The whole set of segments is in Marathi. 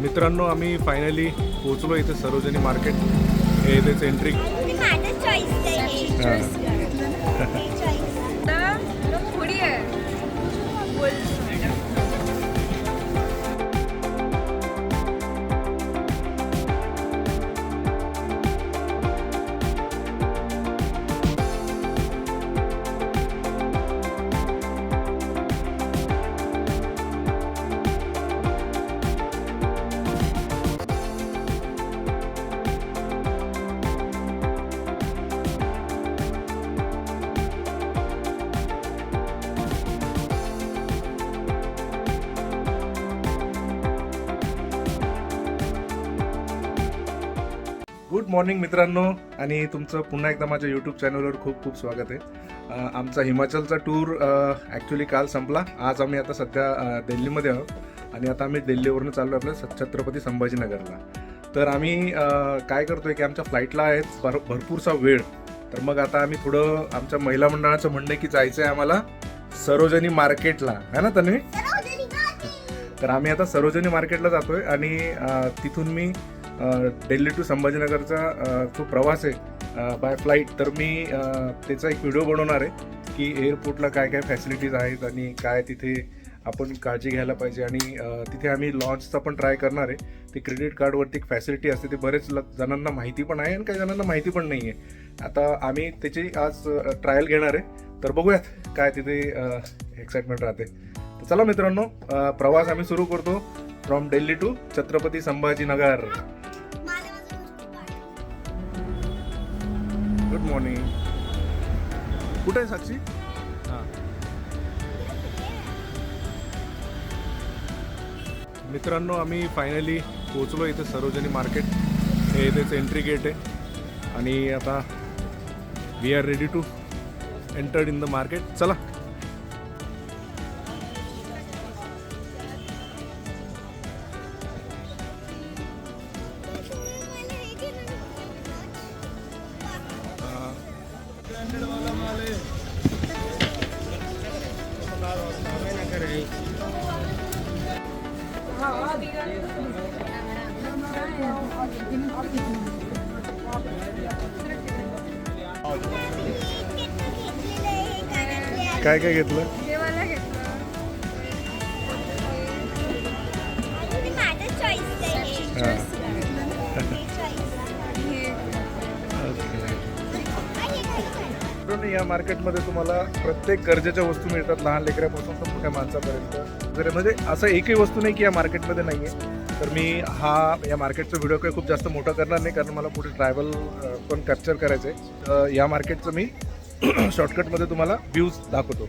मित्रांनो, आम्ही फायनली पोहोचलो इथे सरोजनी मार्केट. हे इथेच एंट्री. गुड मॉर्निंग मित्रांनो, आणि तुमचं पुन्हा एकदा माझ्या यूट्यूब चॅनलवर खूप खूप स्वागत आहे. आमचा हिमाचलचा टूर ॲक्च्युली काल संपला. आज आम्ही आता सध्या दिल्लीमध्ये आहोत आणि आता आम्ही दिल्लीवरून चाललो आपल्या छत्रपती संभाजीनगरला. तर आम्ही काय करतो आहे की आमच्या फ्लाईटला आहे भरपूरसा वेळ. तर मग आता आम्ही थोडं आमच्या महिला मंडळाचं म्हणणं आहे की जायचं आहे आम्हाला सरोजनी मार्केटला, है ना तन्वी? तर आम्ही आता सरोजनी मार्केटला जातो आहे आणि तिथून मी दिल्ली टू संभाजीनगरचा जो प्रवास आहे बाय फ्लाईट, तर मी त्याचा एक व्हिडिओ बनवणार आहे की एअरपोर्टला काय काय फॅसिलिटीज आहेत आणि काय तिथे आपण काळजी घ्यायला पाहिजे. आणि तिथे आम्ही लॉन्चचा पण ट्राय करणार आहे. ते क्रेडिट कार्डवरती एक फॅसिलिटी असते, ते बरेच जणांना माहिती पण आहे आणि काही जणांना माहिती पण नाही आहे. आता आम्ही त्याची आज ट्रायल घेणार आहे, तर बघूयात काय तिथे एक्साइटमेंट राहते. तर चला मित्रांनो, प्रवास आम्ही सुरू करतो from Delhi to Chhatrapati Sambhajinagar. Good morning. कुठे आहे साक्षी? हां मित्रांनो, आम्ही फायनली पोहोचलो इथे सरोजनी मार्केट. हे इथेच एंट्री गेट आहे आणि आता we are ready to entered in the market. चला. काय काय घेतलं? या मार्केटमध्ये तुम्हाला प्रत्येक गरजेच्या वस्तू मिळतात, लहान लेकरापासून तर मोठ्या माणसापर्यंत. जर म्हणजे असं एकही वस्तू नाही की या मार्केटमध्ये नाही आहे. तर मी या मार्केटचा व्हिडिओ काही खूप जास्त मोठा करणार नाही, कारण मला पुढे ट्रॅव्हल पण कॅप्चर करायचं आहे. तर या मार्केटचं मी शॉर्टकटमध्ये तुम्हाला व्ह्यूज दाखवतो.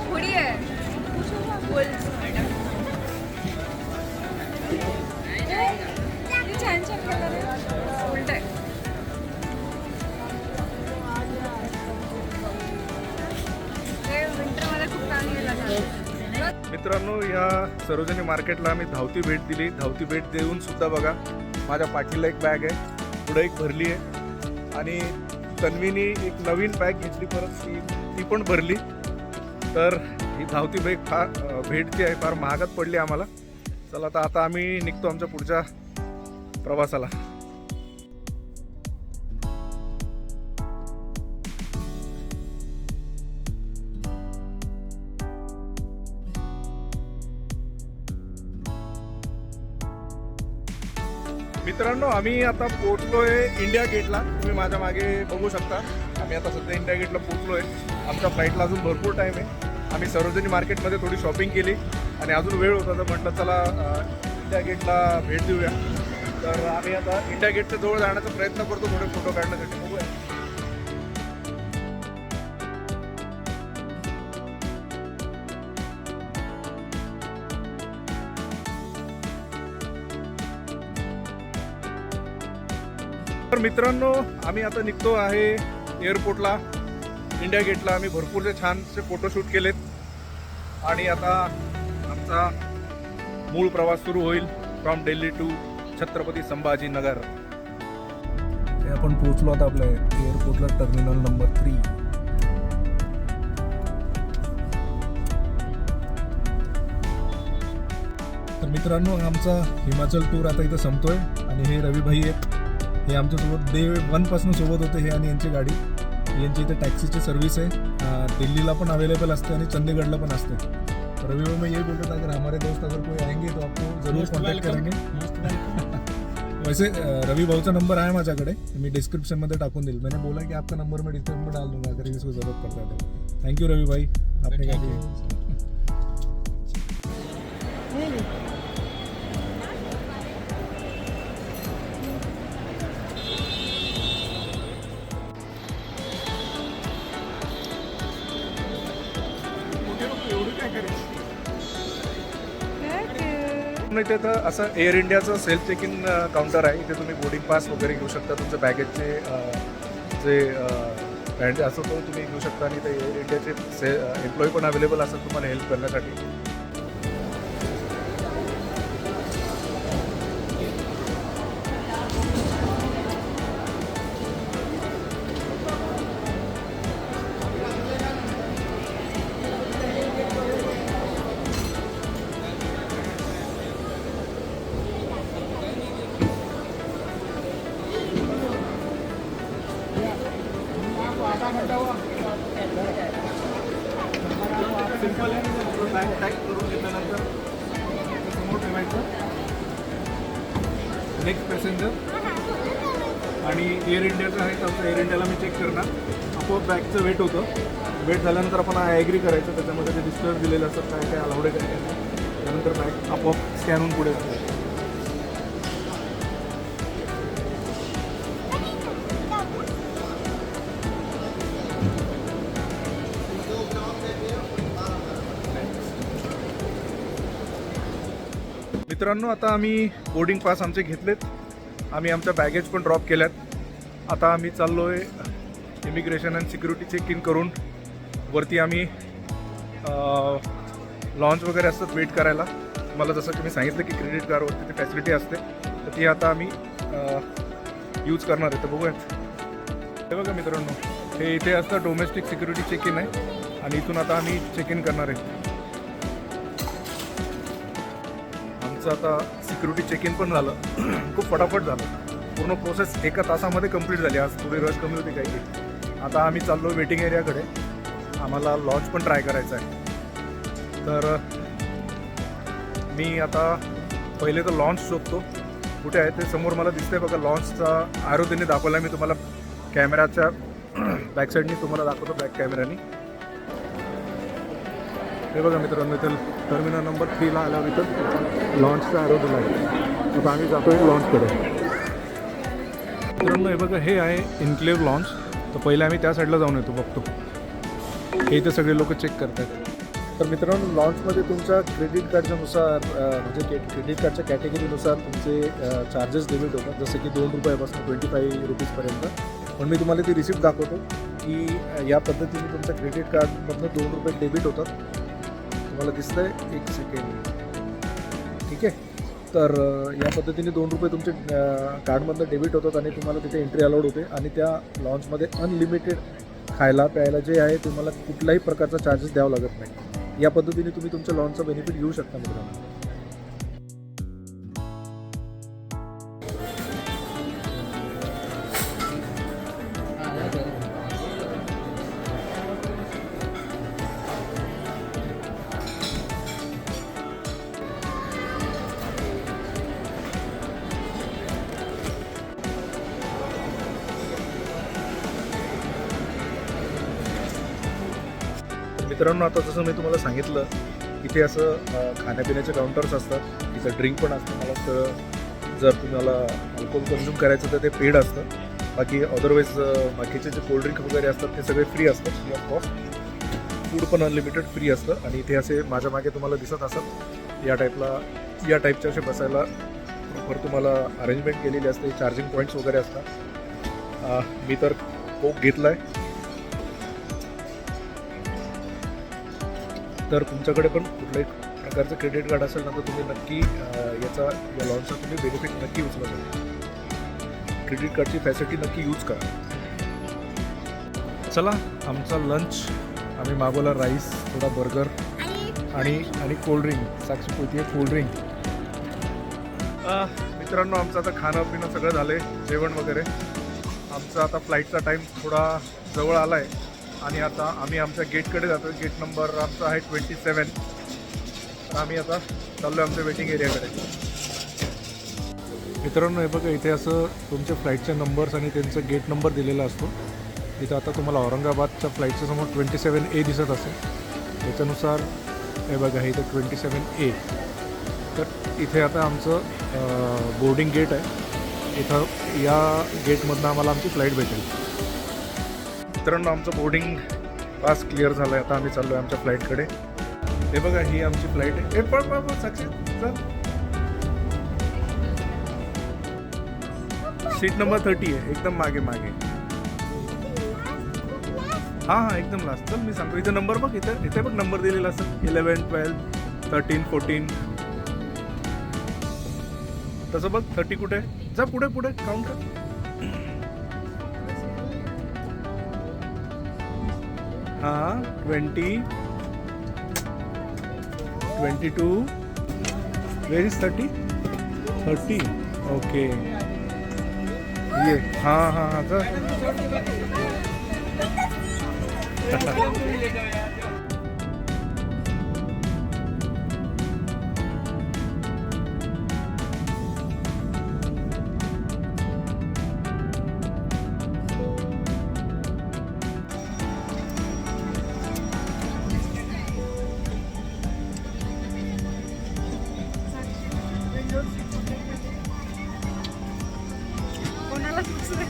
थोडी आहे छान छान कलर आहे. उलट आहे. विंटर मला खूप चांगली लागली. मित्रांनो, या सरोजनी मार्केटला आम्ही धावती भेट दिली. धावती भेट देऊन सुद्धा बघा, माझ्या पाठीला एक बॅग आहे, पुढे एक भरली आहे आणि तन्वीनी एक नवीन बॅग घेतली परत, ती पण भरली. तर ही धावती भेट जी आहे फार महागात पडली आम्हाला. चला आता आम्ही निघतो आमच्या पुढच्या प्रवासाला. मित्रांनो, आम्ही आता पोहोचलोय इंडिया गेटला. तुम्ही माझ्या मागे बघू शकता. आम्ही आता सध्या इंडिया गेटला पोहोचलो आहे. आमच्या फ्लाईटला अजून भरपूर टाईम आहे. आम्ही सरोजिनी मार्केटमध्ये थोडी शॉपिंग केली आणि अजून वेळ होता तर म्हटलं चला इंडिया गेटला भेट देऊया. तर आम्ही आता इंडिया गेटच्या जवळ जाण्याचा प्रयत्न करतो थोडे फोटो काढण्यासाठी. बघूया. तर मित्रांनो आम्ही आता निघतो आहे एअरपोर्टला. इंडिया गेटला आम्ही भरपूरसे छानसे फोटोशूट केलेत आणि आता आमचा मूळ प्रवास सुरू होईल फ्रॉम दिल्ली टू छत्रपती संभाजीनगर. हे आपण पोहोचलो आता आपल्या एअरपोर्टला, टर्मिनल नंबर 3. तर मित्रांनो आमचा हिमाचल टूर आता इथं संपतोय आणि हे रवी भाई आहेत. हे आमच्यासोबत डे 1 पासून सोबत होते. हे आणि यांची गाडी, यांची इथे टॅक्सीची सर्व्हिस आहे. दिल्लीला पण अवेलेबल असते आणि चंदीगडला पण असते. रवि भाई मैं यही बोल रहा था अगर हमारे दोस्त अगर कोई आएंगे तो आपको जरूर कॉन्टॅक्ट करेंगे. वैसे रवि भाऊ का नंबर आहे माझ्याकडे, मी डिस्क्रिप्शनमध्ये टाकून देईल. मैंने बोला कि आपका नंबर मैं डिस्क्रिप्शन में डाल दूंगा अगर इसको जरूरत पड़ता है तो. थैंक यू रवि भाई, आपने गाड़ी. इथे तर असं एअर इंडियाचं सेल्फ चेक इन काउंटर आहे. इथे तुम्ही बोर्डिंग पास वगैरे घेऊ शकता. तुमचं बॅगेजचे जे बँड असतो तो तुम्ही घेऊ शकता आणि इथे एअर इंडियाचे एम्प्लॉई पण अवेलेबल असतात तुम्हाला हेल्प करण्यासाठी. सिंपल आहे. बॅग टॅग करून घेतल्यानंतर समोर ठेवायचं. नेक्स्ट पॅसेंजर आणि एअर इंडियाचं आहे तर एअर इंडियाला मी चेक करणार. आपोआप बॅगचं वेट होतं. वेट झाल्यानंतर आपण ॲग्री करायचं. त्याच्यामध्ये ते डिस्प्ले दिलेलं असतं काय काय अलाउड आहे काय काय. त्यानंतर बॅग आपोआप स्कॅन होऊन पुढे जाते. मित्रांनो आता आम्ही बोर्डिंग पास आमचे घेतलेत. आम्ही आमच्या बॅगेज पण ड्रॉप केल्यात. आता आम्ही चाललो आहे immigration and security check in करून वरती आम्ही लॉन्च वगैरे असतात वेट करायला. मला जसं की मी सांगितलं की क्रेडिट कार्डवरती ती फॅसिलिटी असते तर ती आता आम्ही यूज करणार आहे. तर बघूयात. हे बघा मित्रांनो, हे इथे असतं डोमेस्टिक सिक्युरिटी चेक इन आहे आणि इथून आता आम्ही चेक इन करणार आहे. आमचं आता सिक्युरिटी चेक इन पण झालं. खूप फटाफट झालं. पूर्ण प्रोसेस 1 तासामध्ये कंप्लीट झाली. आज थोडी रश कमी होती काही. आता आम्ही चाललो वेटिंग एरियाकडे. आम्हाला लॉन्च पण ट्राय करायचं आहे. तर मी आता पहिले तर लॉन्च शोधतो कुठे आहे ते. समोर मला दिसतंय बघा लॉन्चचा आरो त्यांनी दाखवला. मी तुम्हाला कॅमेराच्या बॅक साईडनी तुम्हाला दाखवतो बॅक कॅमेऱ्यानी. हे बघा मित्रांनो, इथं टर्मिनल नंबर 3ला आल्यावर इथं लॉन्चचा आरो दिला आहे. आता आम्ही जातो आहे लॉन्चकडे. मित्रांनो हे बघा, हे आहे इन्क्लेव्ह लॉन्च. तर पहिले आम्ही त्या साईडला जाऊन येतो, बघतो. हे इथे सगळे लोक चेक करतात. तर मित्रांनो लॉन्चमध्ये तुमच्या क्रेडिट कार्डच्यानुसार म्हणजे क्रेडिट कार्डच्या कॅटेगरीनुसार तुमचे चार्जेस डेबिट होतात. जसे की 2 रुपयापासून 25 रुपीजपर्यंत. पण मी तुम्हाला ती रिसिप्ट दाखवतो की या पद्धतीने तुमच्या क्रेडिट कार्डमधनं 2 रुपये डेबिट होतात. तुम्हाला दिसतंय 1 सेकंड. ठीक आहे. तर या पद्धतीने 2 रुपये तुमचे कार्डमधनं डेबिट होतात आणि तुम्हाला तिथे एंट्री अलाउड होते. आणि त्या लॉन्चमध्ये अनलिमिटेड खायला प्यायला जे आहे तुम्हाला कुठल्याही प्रकारचा चार्जेस द्यावा लागत नाही. या पद्धतीने तुम्ही तुमच्या लॉन्चचा बेनिफिट घेऊ शकता मित्रांनो. मित्रांनो, आता जसं मी तुम्हाला सांगितलं, इथे असं खाण्यापिण्याचे काउंटर्स असतात, इथं ड्रिंक पण असतं. मला वाटतं जर तुम्हाला अल्कोहोल कन्झ्युम करायचं तर ते पेड असतं. बाकी अदरवाईज बाकीचे जे कोल्ड्रिंक वगैरे असतात ते सगळे फ्री असतात, फ्री ऑफ कॉस्ट. फूड पण अनलिमिटेड फ्री असतं. आणि इथे असे माझ्या मागे तुम्हाला दिसत असत या टाईपचे असे बसायला प्रॉपर तुम्हाला अरेंजमेंट केलेली असते. चार्जिंग पॉईंट्स वगैरे असतात. मी तर कोक घेतला आहे. तर तुमच्याकडे पण कुठल्याही प्रकारचं क्रेडिट कार्ड असेल ना, तर तुम्ही नक्की या लॉनचा तुम्ही बेनिफिट नक्की उचला शकता. क्रेडिट कार्डची फॅसिलिटी नक्की यूज करा. चला, आमचा लंच आम्ही मागवला, राईस, थोडा बर्गर आणि कोल्ड्रिंक. साक्षी पोती आहे कोल्ड्रिंक. मित्रांनो, आमचं आता खाणं पिणं सगळं झालं आहे, जेवण वगैरे. आमचा आता फ्लाईटचा टाईम थोडा जवळ आला आहे आणि आता आम्ही आमच्या गेटकडे जातो. गेट नंबर आमचा आहे 27. तर आम्ही आता चाललो आहे आमच्या वेटिंग एरियाकडे. मित्रांनो, हे बघा, इथे असं तुमच्या फ्लाईटचे नंबर्स आणि त्यांचा गेट नंबर दिलेला असतो. इथं आता तुम्हाला औरंगाबादच्या फ्लाईटच्या समोर 27A दिसत असेल. त्याच्यानुसार हे बघा, हे इथं 27A. तर इथे आता आमचं बोर्डिंग गेट आहे. इथं या गेटमधनं आम्हाला आमची फ्लाईट भेटेल. मित्रांनो, आमचं बोर्डिंग पास क्लिअर झालं आहे. आता आम्ही चाललो आहे आमच्या फ्लाईटकडे. हे बघा, ही आमची फ्लाईट आहे. हे पण साक्षी चल. सीट नंबर 30 आहे, एकदम मागे. हां, एकदम लास्ट. चल, मी सांगतो. इथे नंबर बघ, इथे बघ नंबर दिलेला असतं. 11, 12, 13, 14. तसं बघ, 30 कुठे आहे? जा पुढे काउंट कर. हां, 20, 22. वेर इज 30? ओके. ये हां जा. कोणाला दुसरं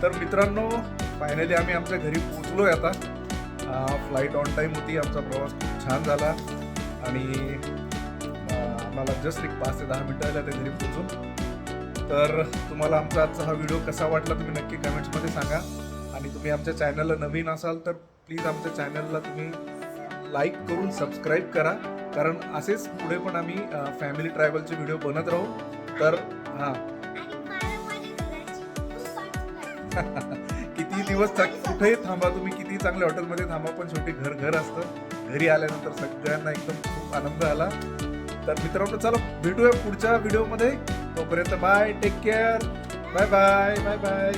तर मित्रांनो, फायनली आम्ही आमच्या घरी पोहोचलो आहे आता. फ्लाईट ऑन टाईम होती. आमचा प्रवास खूप छान झाला आणि आम्हाला जस्ट एक 5 ते 10 मिनिटं झाल्या त्या घरी पोहोचून. तर तुम्हाला आमचा आजचा हा व्हिडिओ कसा वाटला तुम्ही नक्की कमेंट्समध्ये सांगा. आणि तुम्ही आमच्या चॅनलला नवीन असाल तर प्लीज आमच्या चॅनलला तुम्ही लाईक करून सबस्क्राईब करा. कारण असेच पुढे पण आम्ही फॅमिली ट्रॅव्हलचे व्हिडिओ बनत राहू. तर हां, किती दिवस कुठेही थांबा तुम्ही, किती चांगल्या हॉटेलमध्ये थांबा, पण शेवटी घर असतं. घरी आल्यानंतर सगळ्यांना एकदम खूप आनंद आला. तर मित्रांनो, चला भेटूया पुढच्या व्हिडिओमध्ये. तोपर्यंत बाय, टेक केअर, बाय.